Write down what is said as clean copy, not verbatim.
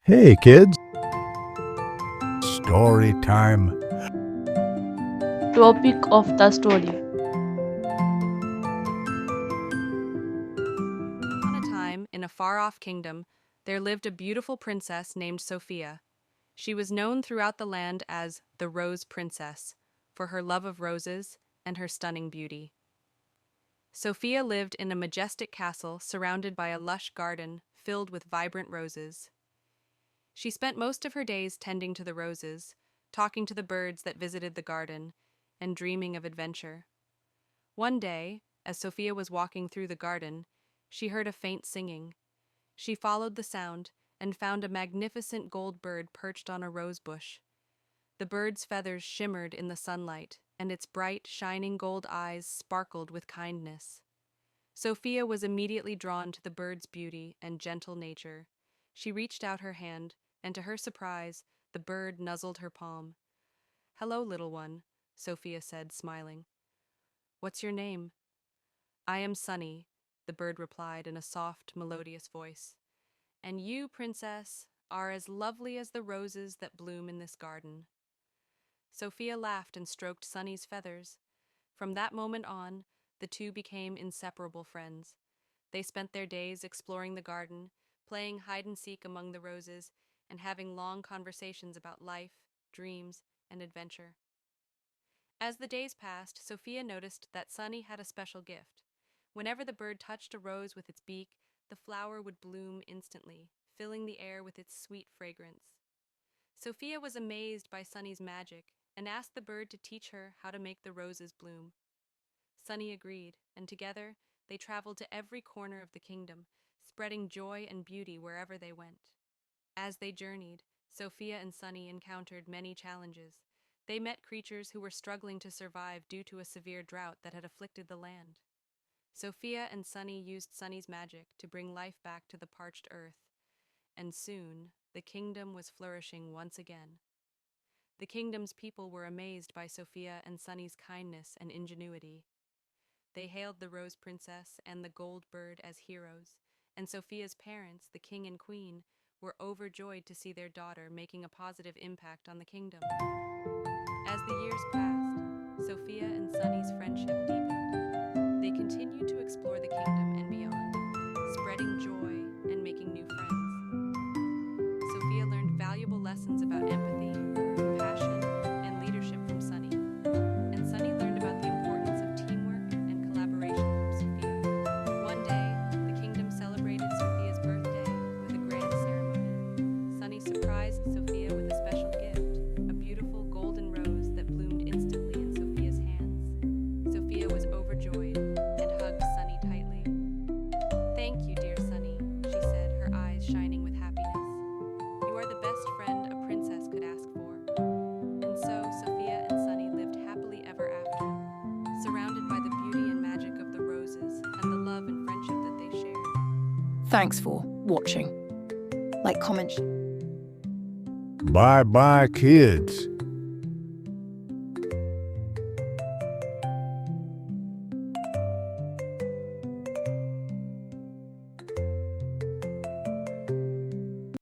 Hey kids, story time. Topic of the story. Upon a time, in a far-off kingdom, there lived a beautiful princess named Sophia. She was known throughout the land as the Rose Princess, for her love of roses and her stunning beauty. Sophia lived in a majestic castle surrounded by a lush garden filled with vibrant roses. She spent most of her days tending to the roses, talking to the birds that visited the garden, and dreaming of adventure. One day, as Sophia was walking through the garden, she heard a faint singing. She followed the sound and found a magnificent gold bird perched on a rose bush. The bird's feathers shimmered in the sunlight, and its bright, shining gold eyes sparkled with kindness. Sophia was immediately drawn to the bird's beauty and gentle nature. She reached out her hand, and to her surprise, the bird nuzzled her palm. "Hello, little one," Sophia said, smiling. "What's your name?" "I am Sunny," the bird replied in a soft, melodious voice. "And you, princess, are as lovely as the roses that bloom in this garden." Sophia laughed and stroked Sunny's feathers. From that moment on, the two became inseparable friends. They spent their days exploring the garden, playing hide and seek among the roses, and having long conversations about life, dreams, and adventure. As the days passed, Sophia noticed that Sunny had a special gift. Whenever the bird touched a rose with its beak, the flower would bloom instantly, filling the air with its sweet fragrance. Sophia was amazed by Sunny's magic and asked the bird to teach her how to make the roses bloom. Sunny agreed, and together they traveled to every corner of the kingdom, spreading joy and beauty wherever they went. As they journeyed, Sophia and Sunny encountered many challenges. They met creatures who were struggling to survive due to a severe drought that had afflicted the land. Sophia and Sunny used Sunny's magic to bring life back to the parched earth, and soon the kingdom was flourishing once again. The kingdom's people were amazed by Sophia and Sunny's kindness and ingenuity. They hailed the Rose Princess and the Gold Bird as heroes, and Sophia's parents, the king and queen, were overjoyed to see their daughter making a positive impact on the kingdom. As the years passed, Sophia and Sunny's friendship deepened. They continued to explore the kingdom and beyond, spreading joy and making new friends. Sophia learned valuable lessons about empathy, compassion, and leadership from Sunny, and Sunny learned about the importance of teamwork and collaboration from Sophia. One day, the kingdom celebrated Sophia's birthday with a grand ceremony. Sunny surprised Sophia with a special gift, a beautiful golden rose that bloomed instantly in Sophia's hands. Sophia was overjoyed and hugged Sunny tightly. "Thank you, dear Sunny," she said, her eyes shining with happiness. "You are the best friend a princess could ask for." And so Sophia and Sunny lived happily ever after, surrounded by the beauty and magic of the roses and the love and friendship that they shared. Thanks for watching. Like, comment. Bye bye, kids.